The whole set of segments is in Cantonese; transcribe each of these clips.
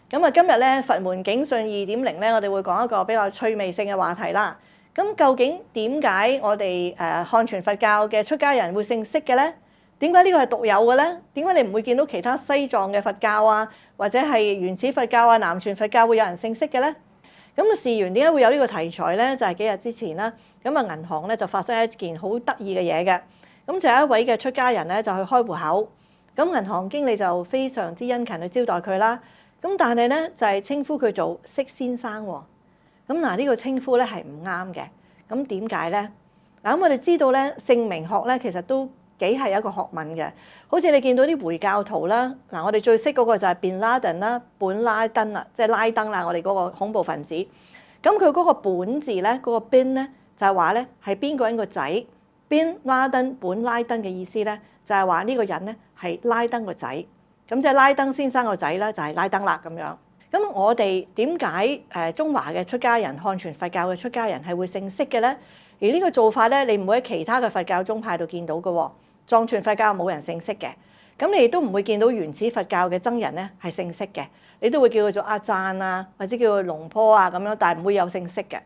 咁啊，今日咧佛門警訊2.0咧，我哋會講一個比較趣味性嘅話題啦。咁究竟點解我哋漢傳佛教嘅出家人會姓釋嘅咧？點解呢個係獨有嘅咧？點解你唔會見到其他西藏嘅佛教啊，或者係原始佛教啊、南傳佛教會有人姓釋嘅咧？咁啊，事緣點解會有呢個題材咧？就係幾日之前啦。咁啊，銀行咧就發生一件好得意嘅嘢嘅。咁就有一位嘅出家人咧就去開戶口，咁銀行經理就非常之殷勤去招待佢啦。咁但係咧就係稱呼佢做釋先生喎。咁嗱，呢個稱呼咧係唔啱嘅。咁點解咧？嗱，咁我哋知道咧姓名學咧其實都幾係一個學問嘅。好似你見到啲回教徒啦，嗱，我哋最識嗰個就係賓拉登啦、本拉登啦，即係拉登啦，我哋嗰個恐怖分子。咁佢嗰個本字咧，嗰個賓咧就係話咧係邊個人個仔？賓拉登、本拉登嘅意思咧就係話呢個人咧係拉登個仔。咁即係拉登先生個仔咧，就係拉登啦咁樣。咁我哋點解中華嘅出家人、漢傳佛教嘅出家人係會姓釋嘅咧？而呢個做法咧，你唔會喺其他嘅佛教宗派度見到嘅喎。藏傳佛教冇人姓釋嘅，咁你亦都唔會見到原始佛教嘅僧人咧係姓釋嘅。你都會叫佢做阿贊啊，或者叫佢龍坡啊咁樣，但係唔會有姓釋嘅。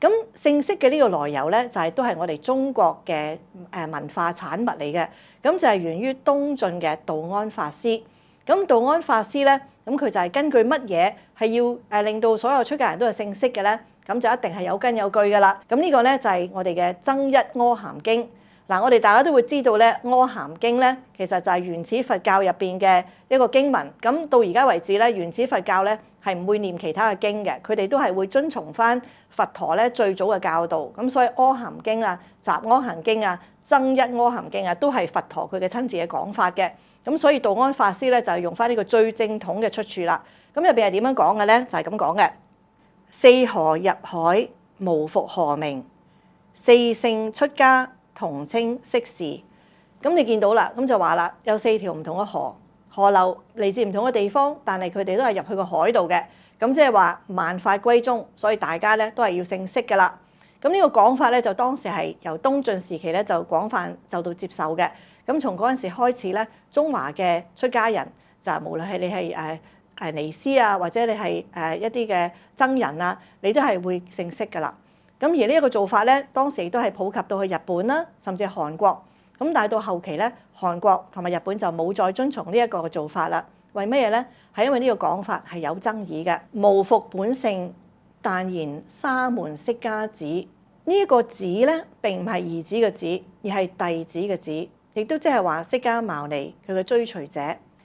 咁姓釋嘅呢個來由咧，就係都係我哋中國嘅文化產物嚟嘅。咁就係源於東晉嘅道安法師。咁道安法師咧，咁佢就係根據乜嘢係要令到所有出家人都係姓釋嘅咧？咁就一定係有根有據噶啦。咁呢個咧就係我哋嘅增一阿含經。嗱，我哋大家都會知道咧，阿含經咧其實就係原始佛教入邊嘅一個經文。咁到而家為止咧，原始佛教咧係唔會念其他嘅經嘅，佢哋都係會遵從翻佛陀咧最早嘅教導。咁所以阿含經啊、集阿含經啊、增一阿含經啊，都係佛陀佢嘅親自嘅講法嘅。咁所以道安法師咧就係用翻呢個最正統嘅出處啦。咁入邊係點樣講嘅咧？就係咁講嘅：四河入海，無復河名；四姓出家，同稱釋氏。咁你見到啦，咁就話啦，有4條唔同嘅河流嚟自唔同嘅地方，但係佢哋都係入去個海度嘅。咁即係話萬法歸宗，所以大家咧都係要姓釋嘅啦。咁呢個講法咧，就當時係由東晉時期咧就廣泛受到接受嘅。咁從嗰陣時開始咧，中華嘅出家人就無論係你係尼師啊，或者你係一啲嘅僧人啊，你都係會姓釋噶啦。咁而呢一個做法咧，當時亦都係普及到去日本啦，甚至係韓國。咁但係到後期咧，韓國同埋日本就冇再遵從呢一個嘅做法啦。為乜嘢咧？係因為呢個講法係有爭議嘅。無復本姓，但言沙門釋迦子。呢一個子咧並唔係兒子嘅子，而係弟子嘅子。亦都即係話釋迦牟尼佢嘅追隨者，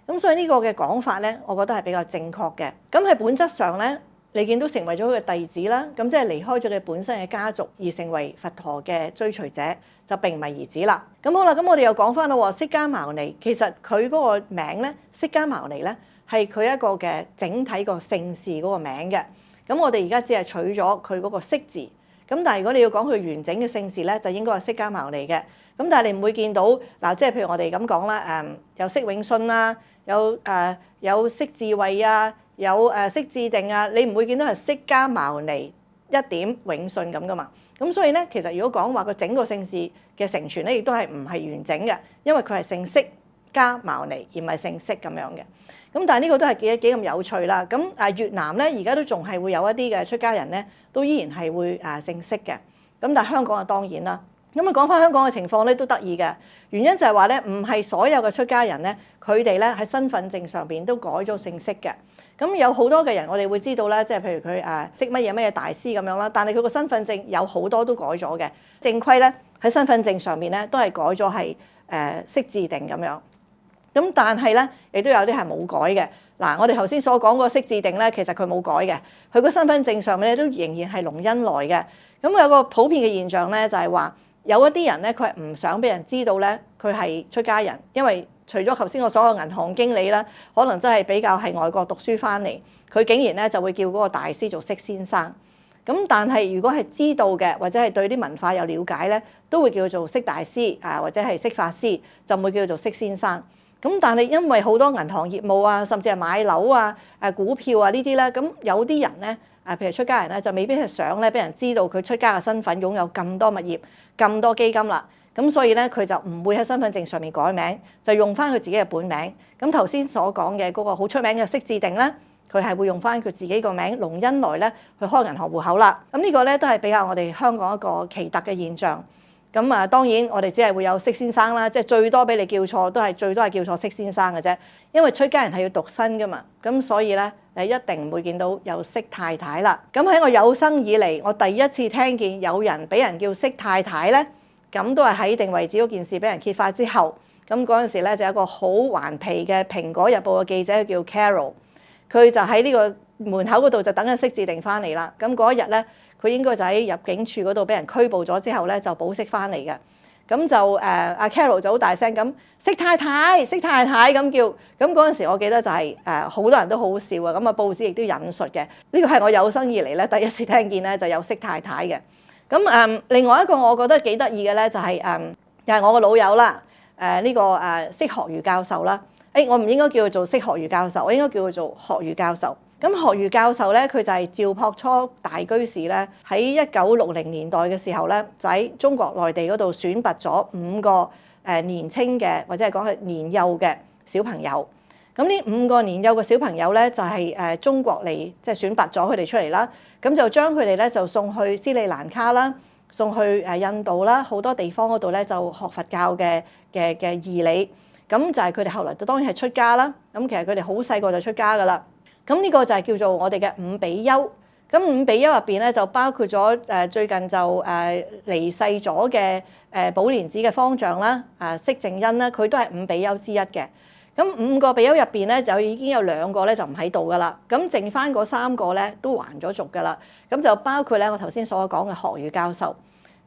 咁所以呢個嘅講法咧，我覺得係比較正確嘅。咁喺本質上咧，你見到成為咗佢嘅弟子啦，咁即係離開咗佢本身嘅家族而成為佛陀嘅追隨者，就並唔係兒子啦。咁好啦，咁我哋又講翻啦喎，釋迦牟尼其實佢嗰個名咧，釋迦牟尼咧係佢一個嘅整體個姓氏嗰個名嘅。咁我哋而家只係取咗佢嗰個釋字，咁但係如果你要講佢完整嘅姓氏咧，就應該係釋迦牟尼嘅。咁但係你唔會見到嗱，即係譬如我哋咁講啦，有釋永信啊，有釋智慧啊，有釋智定啊，你唔會見到係釋迦牟尼一點永信咁噶嘛。咁所以咧，其實如果講話個整個姓氏嘅承傳咧，亦都係唔係完整嘅，因為佢係姓釋迦牟尼而唔係姓釋咁樣嘅。咁但係呢個都係幾咁有趣啦。咁越南咧而家都仲係會有一啲嘅出家人咧，都依然係會姓釋嘅。咁但係香港啊當然啦。咁啊講翻香港嘅情況咧都得意嘅，原因就係話咧唔係所有嘅出家人咧，佢哋咧喺身份證上邊都改咗姓釋嘅。咁有好多嘅人我哋會知道啦，即係譬如佢識乜嘢大師咁樣啦，但係佢個身份證有好多都改咗嘅。正規咧喺身份證上面咧都係改咗係釋智定咁樣。咁但係咧亦都有啲係冇改嘅。嗱，我哋頭先所講個釋智定咧，其實佢冇改嘅，佢個身份證上面咧都仍然係龍恩來嘅。咁有個普遍嘅現象咧就係話，有一啲人咧，佢係唔想俾人知道咧，佢係出家人，因為除咗頭先我所講銀行經理啦，可能真係比較係外國讀書翻嚟，佢竟然咧就會叫嗰個大師做釋先生。咁但係如果係知道嘅，或者係對啲文化有了解咧，都會叫做釋大師啊，或者係釋法師，就唔會叫做釋先生。咁但係因為好多銀行業務啊，甚至係買樓啊、股票啊呢啲咧，咁有啲人咧。譬如出家人咧，就未必係想咧俾人知道佢出家嘅身份，擁有咁多物業、咁多基金啦。咁所以咧，佢就唔會喺身份證上面改名，就用翻佢自己嘅本名。咁頭先所講嘅嗰個好出名嘅釋智定咧，佢係會用翻佢自己個名龍恩來咧去開銀行戶口啦。咁呢個咧都係比較我哋香港一個奇特嘅現象。咁啊，當然我哋只係會有釋先生啦，即係最多俾你叫錯都係最多係叫錯釋先生嘅啫。因為出家人係要獨身噶嘛，咁所以咧你一定唔會見到有釋太太啦。咁喺我有生以嚟，我第一次聽見有人俾人叫釋太太咧，咁都係喺定位子嗰件事俾人揭發之後。咁嗰陣時咧就有一個好頑皮嘅《蘋果日報》嘅記者叫 Carol， 佢就喺呢個門口嗰度就等緊釋字定翻嚟啦。咁嗰一日咧，佢應該就喺入境處嗰度俾人拘捕咗之後咧，就保釋翻嚟嘅。咁就阿 Carol 就好大聲咁釋太太，釋太太咁叫。咁嗰陣時我記得就係好多人都好笑啊。咁啊報紙亦都引述嘅。呢個係我有生以嚟咧第一次聽見咧就有釋太太嘅。咁另外一個我覺得幾得意嘅咧就係又係我個老友啦。呢個釋學儒教授啦。我唔應該叫佢做釋學儒教授，我應該叫佢做學儒教授。咁學儒教授咧，佢就係趙樸初大居士咧，喺1960年代嘅時候咧，就喺中國內地嗰度選拔咗5個年青嘅或者係講係年幼嘅小朋友。咁呢5個年幼嘅小朋友咧，就係中國嚟即係選拔咗佢哋出嚟啦。咁就將佢哋咧就送去斯里蘭卡啦，送去印度啦，好多地方嗰度咧就學佛教嘅義理。咁就係佢哋後來當然係出家啦。咁其實佢哋好細個就出家噶啦。咁呢個就係叫做我哋嘅五比丘。咁五比丘入邊咧就包括咗最近就離世咗嘅寶蓮寺嘅方丈啦，釋淨恩啦，佢都係五比丘之一嘅。咁5個比丘入邊咧就已經有2個咧就唔喺度噶啦。咁剩翻嗰3個咧都還咗俗噶啦。咁就包括咧我頭先所講嘅學儒教授。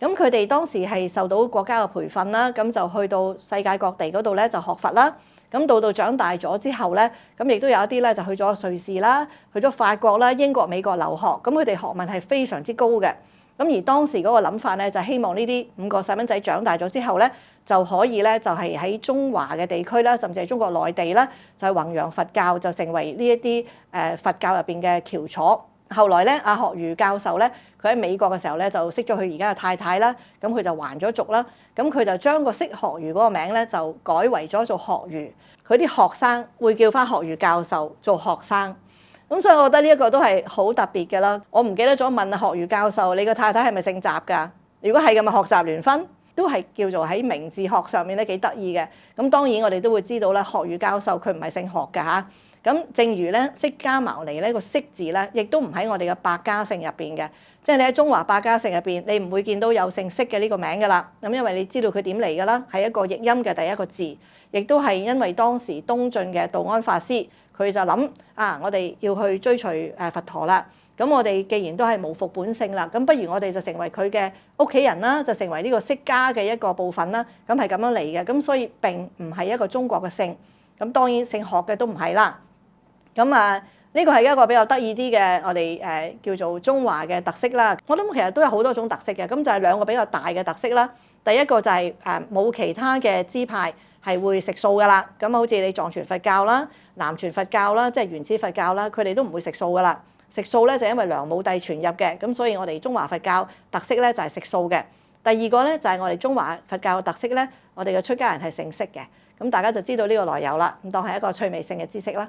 咁佢哋當時係受到國家嘅培訓啦，咁就去到世界各地嗰度咧就學佛啦。咁到長大咗之後咧，咁亦都有一啲咧就去咗瑞士啦，去咗法國啦、英國、美國留學。咁佢哋學問係非常之高嘅。咁而當時嗰個諗法咧就係希望呢啲5個細蚊仔長大咗之後咧，就可以咧就係喺中華嘅地區啦，甚至係中國內地啦，就係弘揚佛教，就成為呢一啲佛教入邊嘅翹楚。後來咧，阿學儒教授咧，佢喺美國嘅時候咧，就識咗佢而家嘅太太啦，咁佢就還咗俗啦，咁佢就將個釋學儒嗰個名咧，就改為咗做學儒。佢啲學生會叫翻學儒教授做學生，咁所以我覺得呢一個都係好特別嘅啦。我唔記得咗問阿學儒教授，你個太太係咪姓習㗎？如果係咁，咪學習聯婚都係叫做喺名字學上面咧幾得意嘅。咁當然我哋都會知道咧，學儒教授佢唔係姓學㗎嚇。咁正如咧釋迦牟尼呢個釋字咧，亦都唔喺我哋嘅百家姓入邊嘅，即係你喺中華百家姓入邊，你唔會見到有姓釋嘅呢個名㗎啦。咁因為你知道佢點嚟㗎啦，係一個譯音嘅第一個字，亦都係因為當時東晉嘅道安法師，佢就諗我哋要去追隨佛陀啦。咁我哋既然都係無復本性啦，咁不如我哋就成為佢嘅屋企人啦，就成為呢個釋家嘅一個部分啦。咁係咁樣嚟嘅，咁所以並唔係一個中國嘅姓。咁當然姓學嘅都唔係啦。咁呢個係一個比較得意啲嘅我哋叫做中華嘅特色啦。我諗其實都有好多種特色嘅，咁就係2個比較大嘅特色啦。第一個就係冇其他嘅支派係會食素噶啦。咁好似你藏傳佛教啦、南傳佛教啦，即係原始佛教啦，佢哋都唔會食素噶啦。食素咧就因為梁武帝傳入嘅，咁所以我哋中華佛教特色咧就係食素嘅。第二個咧就係我哋中華佛教嘅特色咧，我哋嘅出家人係姓釋嘅。咁大家就知道呢個來由啦，咁當係一個趣味性嘅知識啦。